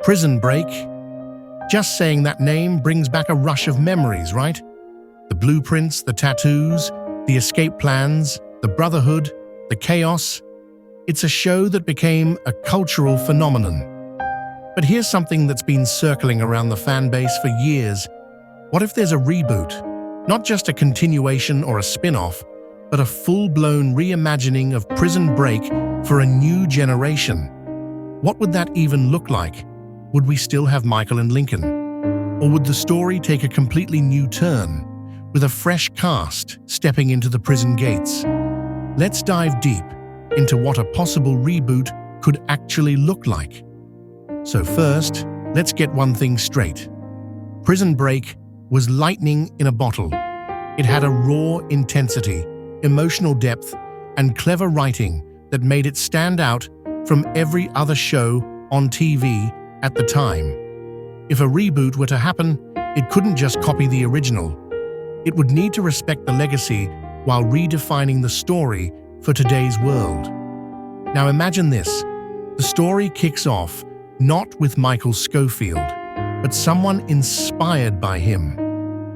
Prison Break. Just saying that name brings back a rush of memories, right? The blueprints, the tattoos, the escape plans, the brotherhood, the chaos. It's a show that became a cultural phenomenon. But here's something that's been circling around the fan base for years. What if there's a reboot? Not just a continuation or a spin-off, but a full-blown reimagining of Prison Break for a new generation. What would that even look like? Would we still have Michael and Lincoln? Or would the story take a completely new turn, with a fresh cast stepping into the prison gates? Let's dive deep into what a possible reboot could actually look like. So first, let's get one thing straight. Prison Break was lightning in a bottle. It had a raw intensity, emotional depth, and clever writing that made it stand out from every other show on TV at the time. If a reboot were to happen, it couldn't just copy the original. It would need to respect the legacy while redefining the story for today's world. Now imagine this. The story kicks off not with Michael Scofield, but someone inspired by him.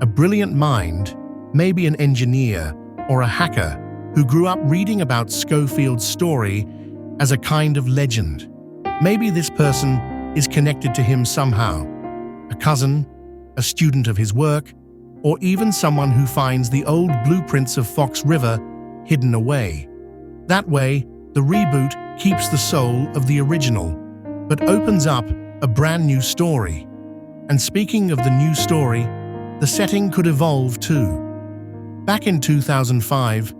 A brilliant mind, maybe an engineer or a hacker who grew up reading about Scofield's story as a kind of legend. Maybe this person is connected to him somehow. A cousin, a student of his work, or even someone who finds the old blueprints of Fox River hidden away. That way, the reboot keeps the soul of the original, but opens up a brand new story. And speaking of the new story, the setting could evolve too. Back in 2005,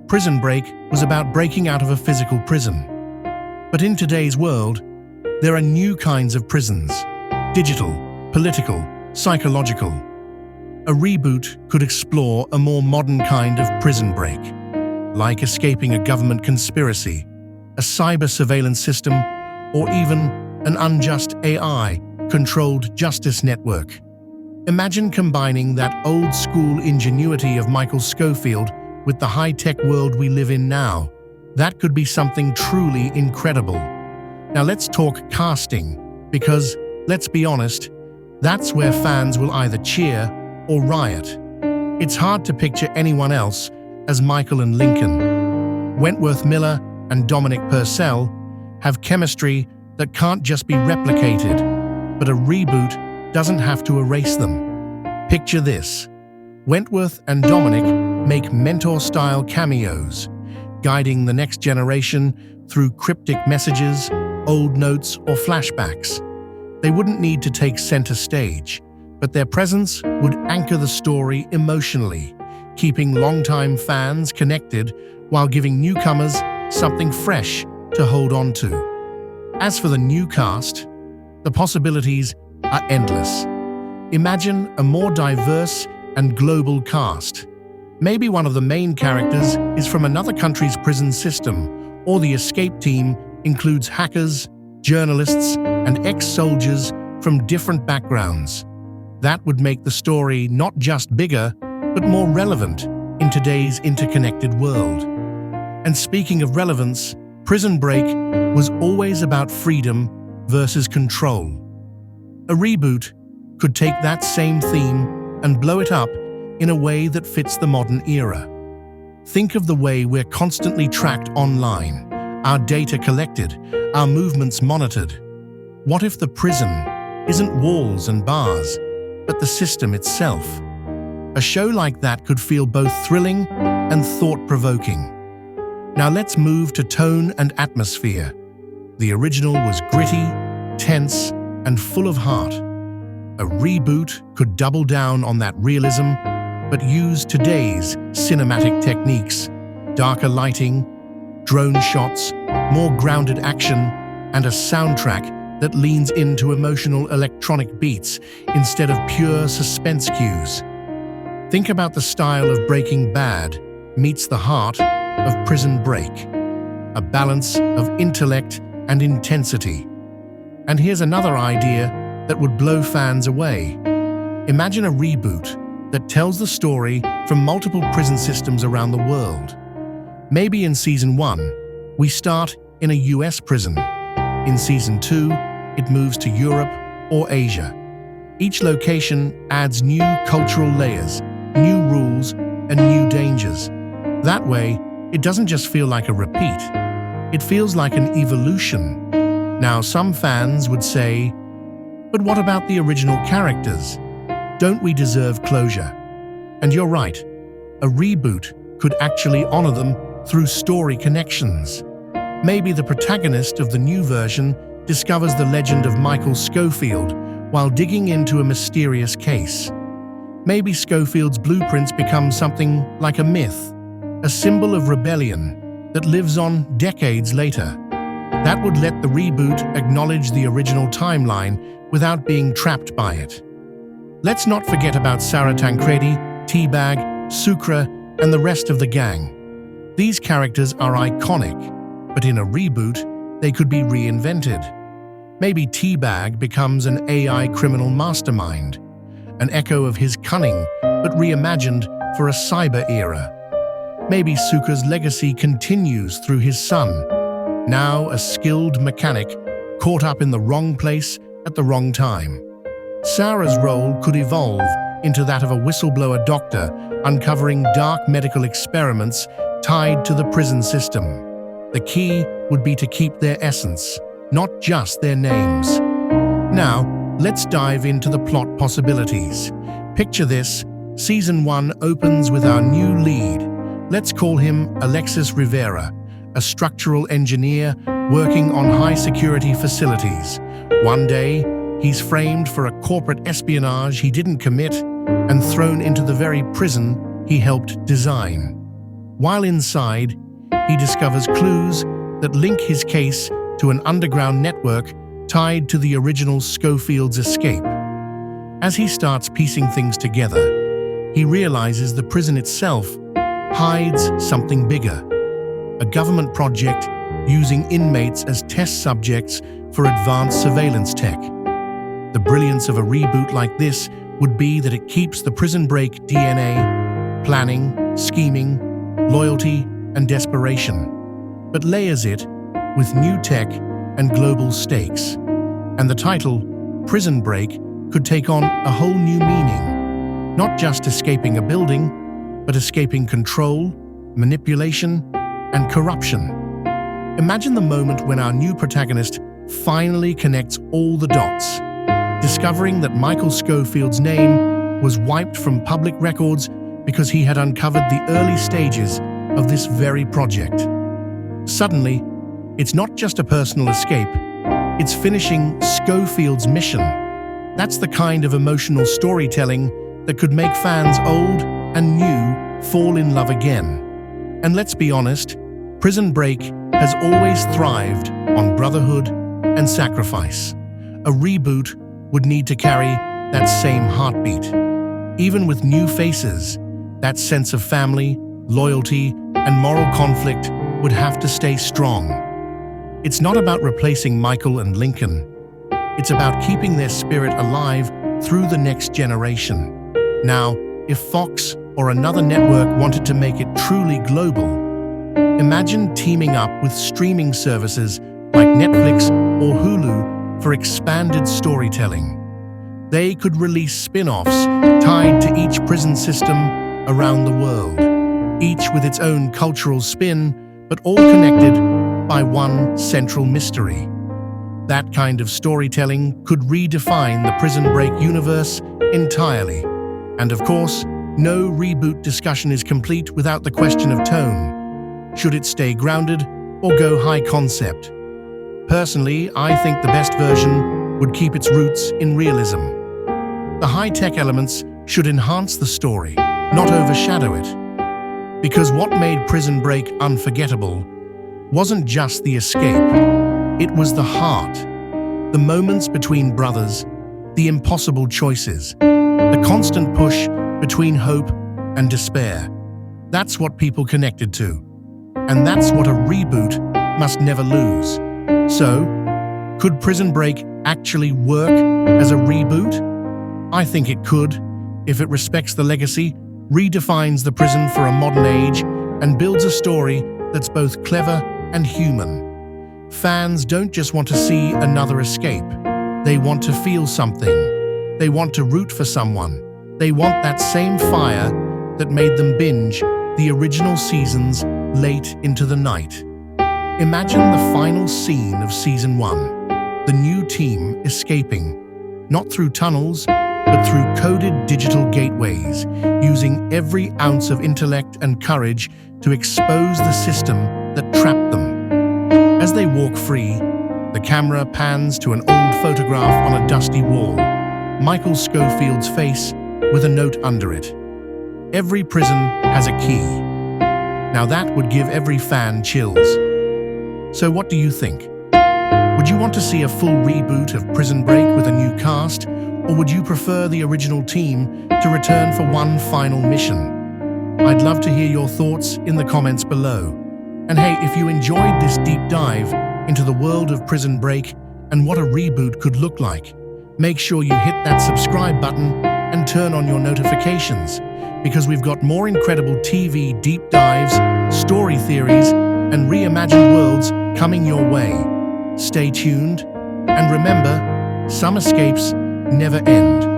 Prison Break was about breaking out of a physical prison. But in today's world, there are new kinds of prisons: digital, political, psychological. A reboot could explore a more modern kind of prison break, like escaping a government conspiracy, a cyber surveillance system, or even an unjust AI-controlled justice network. Imagine combining that old-school ingenuity of Michael Scofield with the high-tech world we live in now. That could be something truly incredible. Now let's talk casting, because, let's be honest, that's where fans will either cheer or riot. It's hard to picture anyone else as Michael and Lincoln. Wentworth Miller and Dominic Purcell have chemistry that can't just be replicated, but a reboot doesn't have to erase them. Picture this. Wentworth and Dominic make mentor-style cameos, guiding the next generation through cryptic messages, old notes, or flashbacks. They wouldn't need to take center stage, but their presence would anchor the story emotionally, keeping longtime fans connected while giving newcomers something fresh to hold on to. As for the new cast, the possibilities are endless. Imagine a more diverse and global cast. Maybe one of the main characters is from another country's prison system, or the escape team includes hackers, journalists, and ex-soldiers from different backgrounds. That would make the story not just bigger, but more relevant in today's interconnected world. And speaking of relevance, Prison Break was always about freedom versus control. A reboot could take that same theme and blow it up in a way that fits the modern era. Think of the way we're constantly tracked online, our data collected, our movements monitored. What if the prison isn't walls and bars, but the system itself? A show like that could feel both thrilling and thought-provoking. Now let's move to tone and atmosphere. The original was gritty, tense, and full of heart. A reboot could double down on that realism, but use today's cinematic techniques: darker lighting, drone shots, more grounded action, and a soundtrack that leans into emotional electronic beats instead of pure suspense cues. Think about the style of Breaking Bad meets the heart of Prison Break, a balance of intellect and intensity. And here's another idea that would blow fans away. Imagine a reboot that tells the story from multiple prison systems around the world. Maybe in Season 1, we start in a US prison. In Season 2, it moves to Europe or Asia. Each location adds new cultural layers, new rules, and new dangers. That way, it doesn't just feel like a repeat. It feels like an evolution. Now, some fans would say, but what about the original characters? Don't we deserve closure? And you're right, a reboot could actually honor them through story connections. Maybe the protagonist of the new version discovers the legend of Michael Scofield while digging into a mysterious case. Maybe Scofield's blueprints become something like a myth, a symbol of rebellion that lives on decades later. That would let the reboot acknowledge the original timeline without being trapped by it. Let's not forget about Sarah Tancredi, Teabag, Sucre, and the rest of the gang. These characters are iconic, but in a reboot, they could be reinvented. Maybe Teabag becomes an AI criminal mastermind, an echo of his cunning, but reimagined for a cyber era. Maybe Sucre's legacy continues through his son, now a skilled mechanic caught up in the wrong place at the wrong time. Sarah's role could evolve into that of a whistleblower doctor uncovering dark medical experiments tied to the prison system. The key would be to keep their essence, not just their names. Now, let's dive into the plot possibilities. Picture this: Season 1 opens with our new lead. Let's call him Alexis Rivera, a structural engineer working on high-security facilities. One day, he's framed for a corporate espionage he didn't commit and thrown into the very prison he helped design. While inside, he discovers clues that link his case to an underground network tied to the original Scofield's escape. As he starts piecing things together, he realizes the prison itself hides something bigger, a government project using inmates as test subjects for advanced surveillance tech. The brilliance of a reboot like this would be that it keeps the Prison Break DNA, planning, scheming, loyalty, and desperation, but layers it with new tech and global stakes. And the title, Prison Break, could take on a whole new meaning, not just escaping a building, but escaping control, manipulation, and corruption. Imagine the moment when our new protagonist finally connects all the dots, discovering that Michael Scofield's name was wiped from public records because he had uncovered the early stages of this very project. Suddenly, it's not just a personal escape, it's finishing Scofield's mission. That's the kind of emotional storytelling that could make fans old and new fall in love again. And let's be honest, Prison Break has always thrived on brotherhood and sacrifice. A reboot would need to carry that same heartbeat. Even with new faces, that sense of family, loyalty, and moral conflict would have to stay strong. It's not about replacing Michael and Lincoln. It's about keeping their spirit alive through the next generation. Now, if Fox or another network wanted to make it truly global, imagine teaming up with streaming services like Netflix or Hulu for expanded storytelling. They could release spin-offs tied to each prison system around the world, each with its own cultural spin, but all connected by one central mystery. That kind of storytelling could redefine the Prison Break universe entirely. And of course, no reboot discussion is complete without the question of tone. Should it stay grounded or go high concept? Personally, I think the best version would keep its roots in realism. The high-tech elements should enhance the story, not overshadow it. Because what made Prison Break unforgettable wasn't just the escape, it was the heart, the moments between brothers, the impossible choices, the constant push between hope and despair. That's what people connected to. And that's what a reboot must never lose. So, could Prison Break actually work as a reboot? I think it could, if it respects the legacy, redefines the prison for a modern age, and builds a story that's both clever and human. Fans don't just want to see another escape. They want to feel something. They want to root for someone. They want that same fire that made them binge the original seasons late into the night. Imagine the final scene of Season 1. The new team escaping, not through tunnels, but through coded digital gateways, using every ounce of intellect and courage to expose the system that trapped them. As they walk free, the camera pans to an old photograph on a dusty wall, Michael Scofield's face with a note under it. Every prison has a key. Now that would give every fan chills. So what do you think? Would you want to see a full reboot of Prison Break with a new cast, or would you prefer the original team to return for one final mission? I'd love to hear your thoughts in the comments below. And hey, if you enjoyed this deep dive into the world of Prison Break and what a reboot could look like, make sure you hit that subscribe button and turn on your notifications, because we've got more incredible TV deep dives, story theories, and reimagined worlds coming your way. Stay tuned, and remember, some escapes never end.